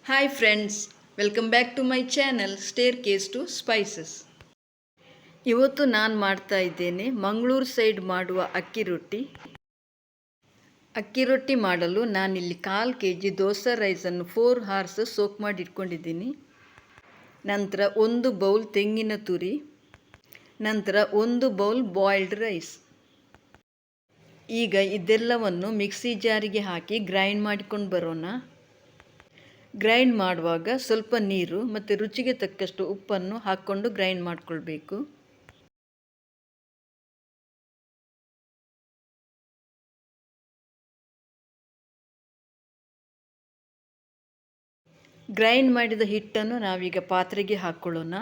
Hi friends, welcome back to my channel staircase to spices. ಇವತ್ತು ನಾನು ಮಾಡ್ತಾ ಇದ್ದೇನೆ ಮಂಗಳೂರು ಸೈಡ್ ಮಾಡುವ ಅಕ್ಕಿ ರೊಟ್ಟಿ. ಅಕ್ಕಿ ರೊಟ್ಟಿ ಮಾಡಲು ನಾನಿಲ್ಲಿ 1/4 kg ದೋಸೆ ರೈಸನ್ನು 4 hours ಸೋಕ್ ಮಾಡಿ ಇಟ್ಕೊಂಡಿದ್ದೀನಿ. ನಂತರ 1 ಬೌಲ್ ತೆಂಗಿನ ತುರಿ, ನಂತರ 1 ಬೌಲ್ ಬಾಯ್ಲ್ಡ್ ರೈಸ್. ಈಗ ಇದೆಲ್ಲವನ್ನು ಮಿಕ್ಸಿ ಜಾರಿಗೆ ಹಾಕಿ ಗ್ರೈಂಡ್ ಮಾಡಿಕೊಂಡು ಬರೋಣ. ಗ್ರೈಂಡ್ ಮಾಡುವಾಗ ಸ್ವಲ್ಪ ನೀರು ಮತ್ತು ರುಚಿಗೆ ತಕ್ಕಷ್ಟು ಉಪ್ಪನ್ನು ಹಾಕ್ಕೊಂಡು ಗ್ರೈಂಡ್ ಮಾಡಿಕೊಳ್ಬೇಕು. ಗ್ರೈಂಡ್ ಮಾಡಿದ ಹಿಟ್ಟನ್ನು ನಾವೀಗ ಪಾತ್ರೆಗೆ ಹಾಕ್ಕೊಳ್ಳೋಣ.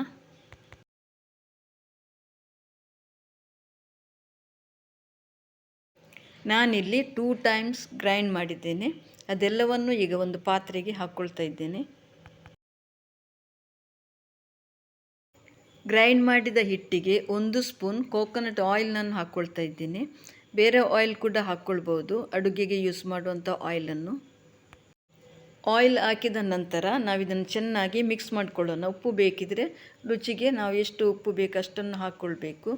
ನಾನಿಲ್ಲಿ 2 times ಗ್ರೈಂಡ್ ಮಾಡಿದ್ದೇನೆ. ಅದೆಲ್ಲವನ್ನು ಈಗ ಒಂದು ಪಾತ್ರೆಗೆ ಹಾಕ್ಕೊಳ್ತಾ ಇದ್ದೇನೆ. ಗ್ರೈಂಡ್ ಮಾಡಿದ ಹಿಟ್ಟಿಗೆ 1 ಸ್ಪೂನ್ ಕೋಕೋನಟ್ ಆಯಿಲ್ನನ್ನು ಹಾಕ್ಕೊಳ್ತಾ ಇದ್ದೇನೆ. ಬೇರೆ ಆಯಿಲ್ ಕೂಡ ಹಾಕ್ಕೊಳ್ಬೋದು, ಅಡುಗೆಗೆ ಯೂಸ್ ಮಾಡುವಂಥ ಆಯಿಲನ್ನು. ಆಯಿಲ್ ಹಾಕಿದ ನಂತರ ನಾವಿದನ್ನು ಚೆನ್ನಾಗಿ ಮಿಕ್ಸ್ ಮಾಡಿಕೊಳ್ಳೋಣ. ಉಪ್ಪು ಬೇಕಿದ್ರೆ ರುಚಿಗೆ ನಾವು ಎಷ್ಟು ಉಪ್ಪು ಬೇಕು ಅಷ್ಟನ್ನು ಹಾಕ್ಕೊಳ್ಬೇಕು,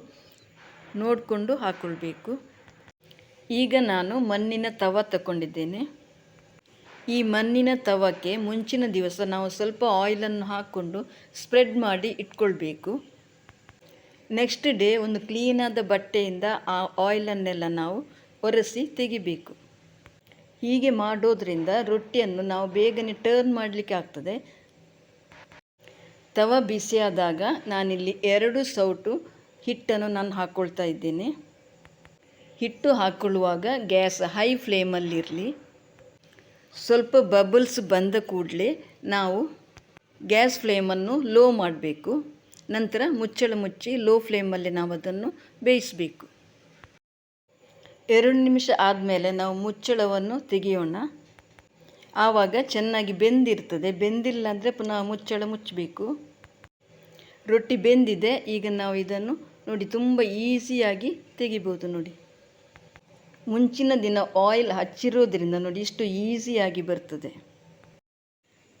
ನೋಡಿಕೊಂಡು ಹಾಕ್ಕೊಳ್ಬೇಕು. ಈಗ ನಾನು ಮಣ್ಣಿನ ತವ ತಗೊಂಡಿದ್ದೇನೆ. ಈ ಮಣ್ಣಿನ ತವಕ್ಕೆ ಮುಂಚಿನ ದಿವಸ ನಾವು ಸ್ವಲ್ಪ ಆಯಿಲನ್ನು ಹಾಕ್ಕೊಂಡು ಸ್ಪ್ರೆಡ್ ಮಾಡಿ ಇಟ್ಕೊಳ್ಬೇಕು. ನೆಕ್ಸ್ಟ್ ಡೇ ಒಂದು ಕ್ಲೀನಾದ ಬಟ್ಟೆಯಿಂದ ಆ ಆಯಿಲನ್ನೆಲ್ಲ ನಾವು ಒರೆಸಿ ತೆಗಿಬೇಕು. ಹೀಗೆ ಮಾಡೋದ್ರಿಂದ ರೊಟ್ಟಿಯನ್ನು ನಾವು ಬೇಗನೆ ಟರ್ನ್ ಮಾಡಲಿಕ್ಕೆ ಆಗ್ತದೆ. ತವ ಬಿಸಿಯಾದಾಗ ನಾನಿಲ್ಲಿ 2 ಸೌಟು ಹಿಟ್ಟನ್ನು ನಾನು ಹಾಕ್ಕೊಳ್ತಾ ಇದ್ದೇನೆ. ಹಿಟ್ಟು ಹಾಕ್ಕೊಳ್ಳುವಾಗ ಗ್ಯಾಸ್ ಹೈ ಫ್ಲೇಮಲ್ಲಿರಲಿ. ಸ್ವಲ್ಪ ಬಬಲ್ಸ್ ಬಂದ ಕೂಡಲೇ ನಾವು ಗ್ಯಾಸ್ ಫ್ಲೇಮನ್ನು ಲೋ ಮಾಡಬೇಕು. ನಂತರ ಮುಚ್ಚಳ ಮುಚ್ಚಿ ಲೋ ಫ್ಲೇಮಲ್ಲಿ ನಾವು ಅದನ್ನು ಬೇಯಿಸಬೇಕು. 2 ನಿಮಿಷ ಆದಮೇಲೆ ನಾವು ಮುಚ್ಚಳವನ್ನು ತೆಗೆಯೋಣ. ಆವಾಗ ಚೆನ್ನಾಗಿ ಬೆಂದಿರ್ತದೆ. ಬೆಂದಿಲ್ಲ ಅಂದರೆ ಪುನಃ ಮುಚ್ಚಳ ಮುಚ್ಚಬೇಕು. ರೊಟ್ಟಿ ಬೆಂದಿದೆ. ಈಗ ನಾವು ಇದನ್ನು ನೋಡಿ ತುಂಬ ಈಸಿಯಾಗಿ ತೆಗಿಬೋದು. ನೋಡಿ, ಮುಂಚಿನ ದಿನ ಆಯಿಲ್ ಹಚ್ಚಿರೋದ್ರಿಂದ ನೋಡಿ ಇಷ್ಟು ಈಸಿಯಾಗಿ ಬರ್ತದೆ.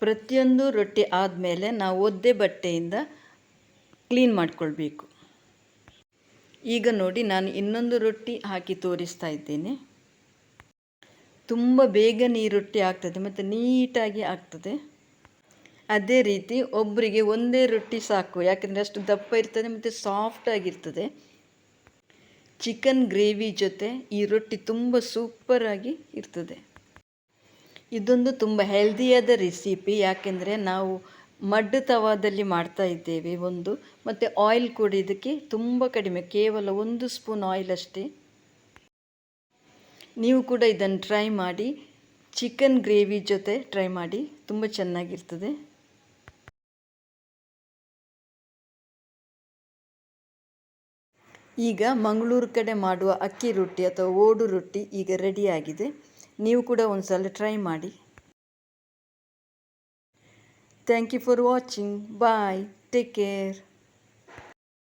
ಪ್ರತಿಯೊಂದು ರೊಟ್ಟಿ ಆದಮೇಲೆ ನಾವು ಒದ್ದೆ ಬಟ್ಟೆಯಿಂದ ಕ್ಲೀನ್ ಮಾಡಿಕೊಳ್ಬೇಕು. ಈಗ ನೋಡಿ, ನಾನು ಇನ್ನೊಂದು ರೊಟ್ಟಿ ಹಾಕಿ ತೋರಿಸ್ತಾ ಇದ್ದೇನೆ. ತುಂಬ ಬೇಗನೆ ಈ ರೊಟ್ಟಿ ಆಗ್ತದೆ ಮತ್ತು ನೀಟಾಗಿ ಆಗ್ತದೆ. ಅದೇ ರೀತಿ ಒಬ್ಬರಿಗೆ ಒಂದೇ ರೊಟ್ಟಿ ಸಾಕು, ಯಾಕೆಂದರೆ ಅಷ್ಟು ದಪ್ಪ ಇರ್ತದೆ ಮತ್ತು ಸಾಫ್ಟಾಗಿರ್ತದೆ. ಚಿಕನ್ ಗ್ರೇವಿ ಜೊತೆ ಈ ರೊಟ್ಟಿ ತುಂಬ ಸೂಪರಾಗಿ ಇರ್ತದೆ. ಇದೊಂದು ತುಂಬ ಹೆಲ್ದಿಯಾದ ರೆಸಿಪಿ, ಯಾಕೆಂದರೆ ನಾವು ಮಡ್ ತವಾದಲ್ಲಿ ಮಾಡ್ತಾ ಇದ್ದೇವೆ ಮತ್ತು ಆಯಿಲ್ ಕೂಡ ಇದಕ್ಕೆ ತುಂಬ ಕಡಿಮೆ, ಕೇವಲ 1 ಸ್ಪೂನ್ ಆಯಿಲ್ ಅಷ್ಟೇ. ನೀವು ಕೂಡ ಇದನ್ನು ಟ್ರೈ ಮಾಡಿ. ಚಿಕನ್ ಗ್ರೇವಿ ಜೊತೆ ಟ್ರೈ ಮಾಡಿ, ತುಂಬ ಚೆನ್ನಾಗಿರ್ತದೆ. ಈಗ ಮಂಗಳೂರು ಕಡೆ ಮಾಡುವ ಅಕ್ಕಿ ರೊಟ್ಟಿ ಅಥವಾ ಓಡು ರೊಟ್ಟಿ ಈಗ ರೆಡಿಯಾಗಿದೆ. ನೀವು ಕೂಡ ಒಂದು ಸಲ ಟ್ರೈ ಮಾಡಿ. Thank you for watching. Bye, take care.